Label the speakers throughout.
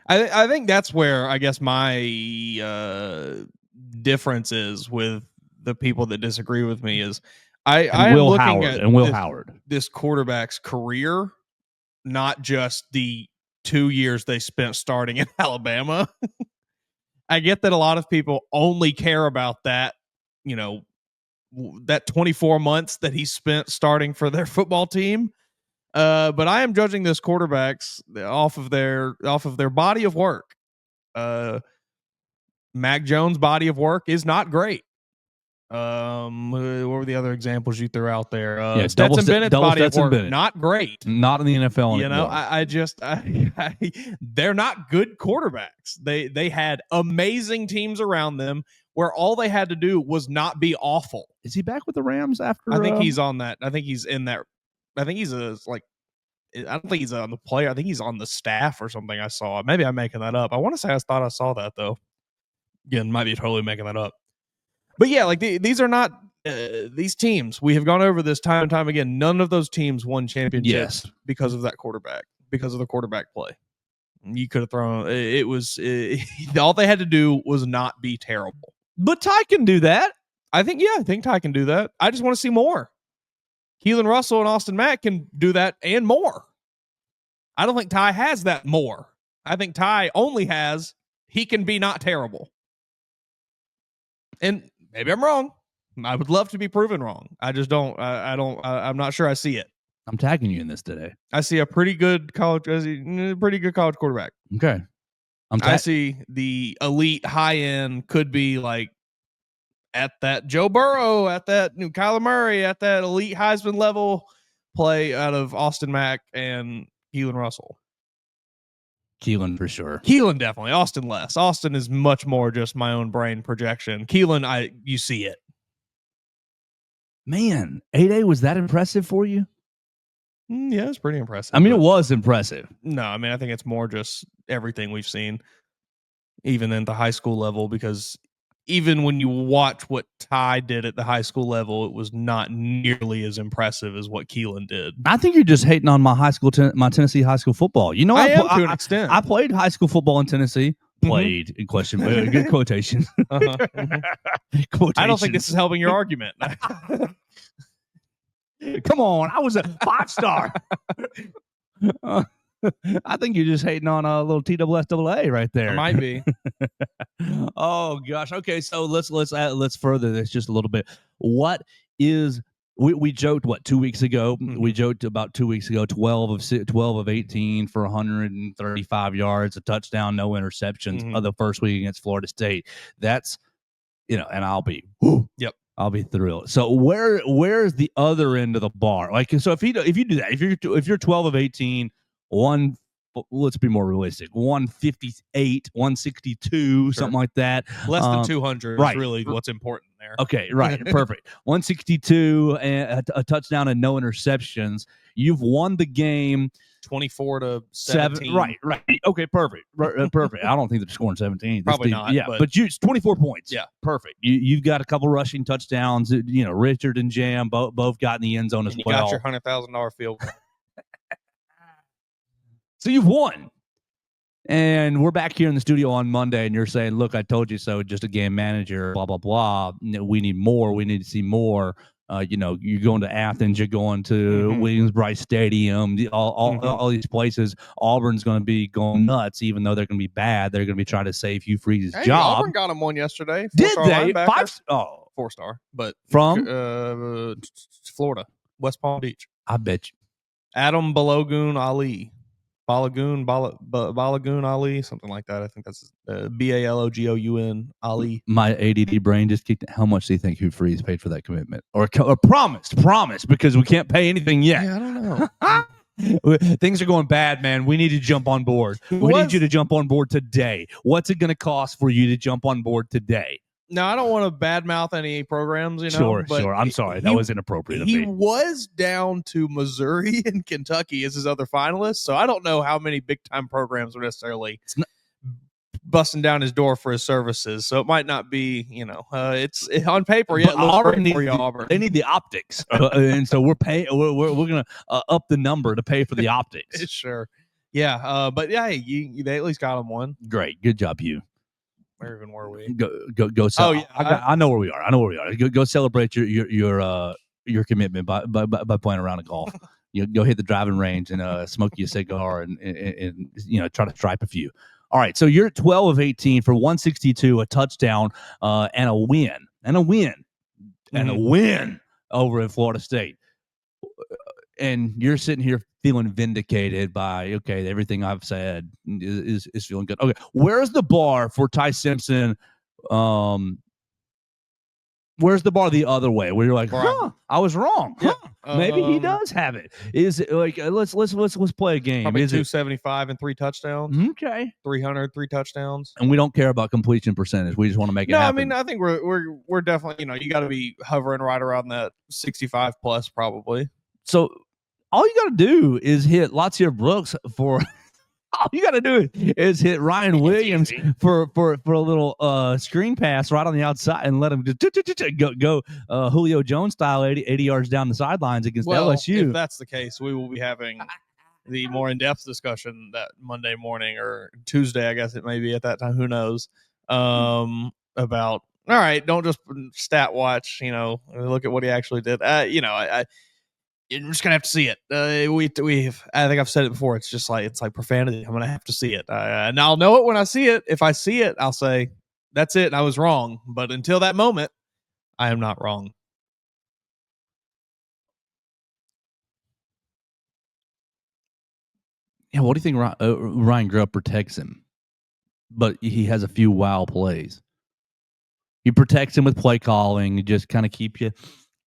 Speaker 1: I think that's where I guess my difference is with the people that disagree with me is I am looking at
Speaker 2: Will Howard,
Speaker 1: this quarterback's career, not just the 2 years they spent starting in Alabama. I get that a lot of people only care about that, that 24 months that he spent starting for their football team. But I am judging this quarterbacks off of their body of work. Mac Jones' body of work is not great. What were the other examples you threw out there? Stetson Bennett's body of work, not great.
Speaker 2: Not in the NFL
Speaker 1: anymore. They're not good quarterbacks. They had amazing teams around them where all they had to do was not be awful.
Speaker 2: Is he back with the Rams after?
Speaker 1: I think he's on that. I think he's in that. I think he's I don't think he's on the player. I think he's on the staff or something. I saw. Maybe I'm making that up. I want to say I thought I saw that though. Again, might be totally making that up. But yeah, like these are not these teams. We have gone over this time and time again. None of those teams won championships because of that quarterback, because of the quarterback play. You could have thrown. It was all they had to do was not be terrible.
Speaker 2: But Ty can do that.
Speaker 1: I think Ty can do that. I just want to see more. Keelan Russell and Austin Mack can do that and more. I don't think Ty has that more. I think Ty only has he can be not terrible. And maybe I'm wrong. I would love to be proven wrong. I just don't. I'm not sure I see it.
Speaker 2: I'm tagging you in this today.
Speaker 1: I see a pretty good college quarterback.
Speaker 2: Okay.
Speaker 1: I see the elite high end could be like at that Joe Burrow, at that Kyler Murray, at that elite Heisman level play out of Austin Mack and Keelan Russell.
Speaker 2: Keelan for sure.
Speaker 1: Keelan definitely. Austin less. Austin is much more just my own brain projection. Keelan, you see it.
Speaker 2: Man, 8A, was that impressive for you?
Speaker 1: Yeah, it's pretty impressive.
Speaker 2: I mean, it was impressive.
Speaker 1: No, I mean, I think it's more just everything we've seen, even in the high school level, because even when you watch what Ty did at the high school level, it was not nearly as impressive as what Keelan did.
Speaker 2: I think you're just hating on my my Tennessee high school football. You know,
Speaker 1: I am to an extent.
Speaker 2: I played high school football in Tennessee. Played in question. Good quotation. Quotation.
Speaker 1: I don't think this is helping your argument.
Speaker 2: Come on, I was a 5-star. I think you're just hating on a little TSSAA right there.
Speaker 1: It might be.
Speaker 2: Oh gosh. Okay, so let's further this just a little bit. What is we joked 2 weeks ago? Mm-hmm. We joked about 2 weeks ago. 12 of 18 for 135 yards, a touchdown, no interceptions. Of the first week against Florida State. That's and I'll be
Speaker 1: yep.
Speaker 2: I'll be thrilled. So where's the other end of the bar? Like, so if you do that, if you're 12 of 18, let's be more realistic, 158, 162, something like that.
Speaker 1: Less than 200 is really what's important there.
Speaker 2: Okay, right, perfect. 162 and a touchdown and no interceptions. You've won the game
Speaker 1: 24-17.
Speaker 2: Right. Okay, perfect. Perfect. I don't think they're scoring 17.
Speaker 1: Probably not.
Speaker 2: Yeah, but it's 24 points.
Speaker 1: Yeah,
Speaker 2: perfect. You've got a couple rushing touchdowns. Richard and Jam both got in the end zone as well.
Speaker 1: You got your $100,000 field goal.
Speaker 2: So you've won. And we're back here in the studio on Monday, and you're saying, look, I told you so, just a game manager, blah, blah, blah. We need more. We need to see more. You're going to Athens, you're going to Williams-Brice Stadium, all these places. Auburn's going to be going nuts, even though they're going to be bad. They're going to be trying to save Hugh Freeze's job.
Speaker 1: Auburn got him one yesterday.
Speaker 2: Did they?
Speaker 1: 4-star, but
Speaker 2: from
Speaker 1: Florida, West Palm Beach.
Speaker 2: I bet you.
Speaker 1: Adam Balogun Ali. Balogun Ali, something like that. I think that's Balogoun Ali.
Speaker 2: My ADD brain just kicked. How much do you think Hugh Freeze paid for that commitment, or promised? Because we can't pay anything yet.
Speaker 1: Yeah, I don't know.
Speaker 2: Things are going bad, man. We need to jump on board. We need you to jump on board today. What's it going to cost for you to jump on board today?
Speaker 1: Now, I don't want to badmouth any programs,
Speaker 2: Sure. I'm sorry. That was inappropriate of me.
Speaker 1: He was down to Missouri and Kentucky as his other finalists, so I don't know how many big-time programs are necessarily busting down his door for his services. So it might not be, it's on paper. Yeah, Auburn.
Speaker 2: They need the optics, and so we're going to up the number to pay for the optics.
Speaker 1: Sure. Yeah, but yeah, they at least got him one.
Speaker 2: Great, good job, you.
Speaker 1: Where even were we?
Speaker 2: Go.
Speaker 1: Oh yeah,
Speaker 2: I know where we are. Go celebrate your commitment by playing around a golf. You go hit the driving range and smoke you a cigar and try to stripe a few. All right, so you're 12 of 18 for 162, a touchdown, and a win, over at Florida State. And you're sitting here feeling vindicated by everything I've said is feeling good. Okay, where's the bar for Ty Simpson? Where's the bar the other way where you're like, I was wrong.
Speaker 1: Yeah.
Speaker 2: Maybe he does have it. Is it like let's play a game?
Speaker 1: Probably
Speaker 2: Is
Speaker 1: 275 and 3 touchdowns.
Speaker 2: Okay.
Speaker 1: 300, 3 touchdowns.
Speaker 2: And we don't care about completion percentage. We just want to make it happen.
Speaker 1: I mean, I think we're definitely, you got to be hovering right around that 65 plus probably.
Speaker 2: So all you got to do is hit Latia Brooks for all you got to do is hit Ryan Williams for a little screen pass right on the outside and let him just go Julio Jones style 80 yards down the sidelines against LSU.
Speaker 1: If that's the case, we will be having the more in-depth discussion that Monday morning or Tuesday, I guess it may be at that time. Who knows? About all right, don't just stat watch. Look at what he actually did. You're just gonna have to see it. I think I've said it before. It's like profanity. I'm gonna have to see it, and I'll know it when I see it. If I see it, I'll say that's it. I was wrong. But until that moment, I am not wrong.
Speaker 2: Yeah, what do you think Ryan Grubb protects him? But he has a few wild plays. He protects him with play calling, just kind of keep you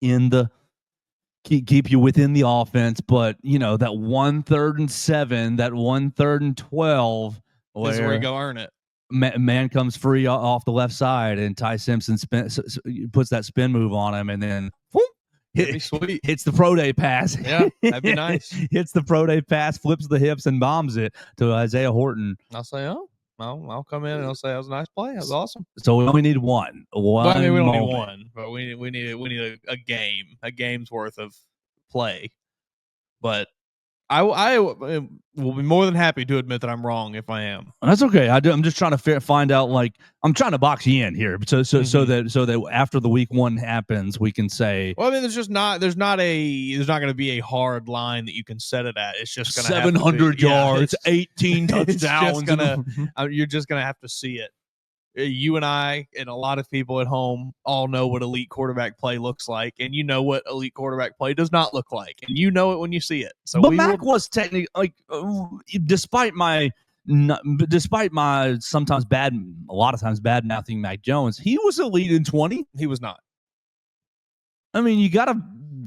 Speaker 2: in the keep you within the offense. But that 1 3rd and 7, that 1 3rd and 12,
Speaker 1: is where you go earn it.
Speaker 2: Man comes free off the left side, and Ty Simpson puts that spin move on him, and then hits the pro day pass.
Speaker 1: Yeah, that'd be nice.
Speaker 2: Hits the pro day pass, flips the hips, and bombs it to Isaiah Horton.
Speaker 1: I'll say, I'll come in and I'll say that was a nice play. That was awesome.
Speaker 2: So we only need one.
Speaker 1: Well, I mean, we don't need one, but we need a game's worth of play. But I will be more than happy to admit that I'm wrong if I am.
Speaker 2: That's okay. I'm just trying to find out. Like, I'm trying to box you in here, so that after the week 1 happens, we can say.
Speaker 1: Well, I mean, there's not going to be a hard line that you can set it at. It's just going to
Speaker 2: 700 yards, 18 touchdowns.
Speaker 1: You're just gonna have to see it. You and I and a lot of people at home all know what elite quarterback play looks like, and you know what elite quarterback play does not look like, and you know it when you see it. So,
Speaker 2: but Mac was technically despite my sometimes a lot of times bad mouthing Mac Jones, he was elite in 20.
Speaker 1: He was not.
Speaker 2: I mean, you got to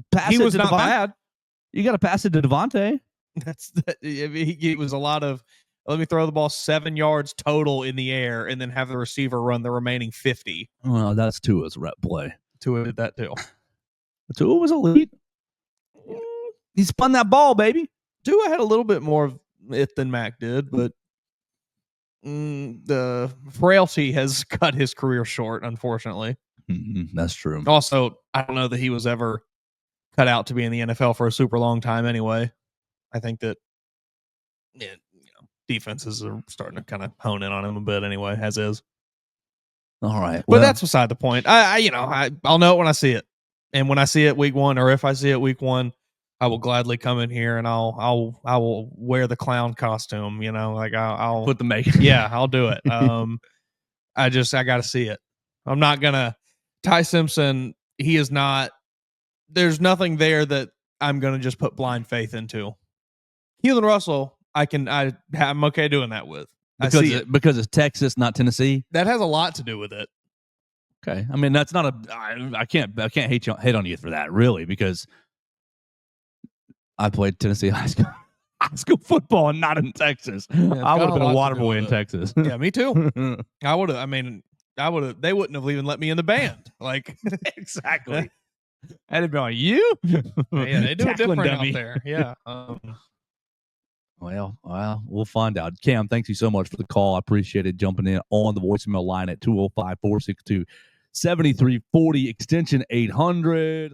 Speaker 2: pass.
Speaker 1: He was not bad.
Speaker 2: You got to pass it to Devontae.
Speaker 1: It was a lot of. Let me throw the ball 7 yards total in the air and then have the receiver run the remaining 50.
Speaker 2: Well, that's Tua's rep play.
Speaker 1: Tua did that too.
Speaker 2: Tua was elite. He spun that ball, baby.
Speaker 1: Tua had a little bit more of it than Mac did, but the frailty has cut his career short, unfortunately.
Speaker 2: That's true.
Speaker 1: Also, I don't know that he was ever cut out to be in the NFL for a super long time anyway. I think that defenses are starting to kind of hone in on him a bit anyway, as is.
Speaker 2: All right.
Speaker 1: But that's beside the point. I'll know it when I see it. And when I see it week 1, or if I see it week 1, I will gladly come in here and I will wear the clown costume, I'll
Speaker 2: put the makeup.
Speaker 1: Yeah, I'll do it. I got to see it. I'm not going to Ty Simpson. He is not, there's nothing there that I'm going to just put blind faith into. Keelan Russell, I'm okay doing that with.
Speaker 2: Because it's Texas, not Tennessee.
Speaker 1: That has a lot to do with it.
Speaker 2: Okay. I mean, that's not I can't hate on you for that, really, because I played Tennessee high school football and not in Texas. I would have been a water boy in Texas.
Speaker 1: Yeah, me too. I would have. I mean, they wouldn't have even let me in the band. Like,
Speaker 2: exactly. I'd have been like, you?
Speaker 1: Yeah, they do it different out there. Yeah.
Speaker 2: Well, we'll find out. Cam, thank you so much for the call. I appreciate it jumping in on the voicemail line at 205-462-7340, extension 800.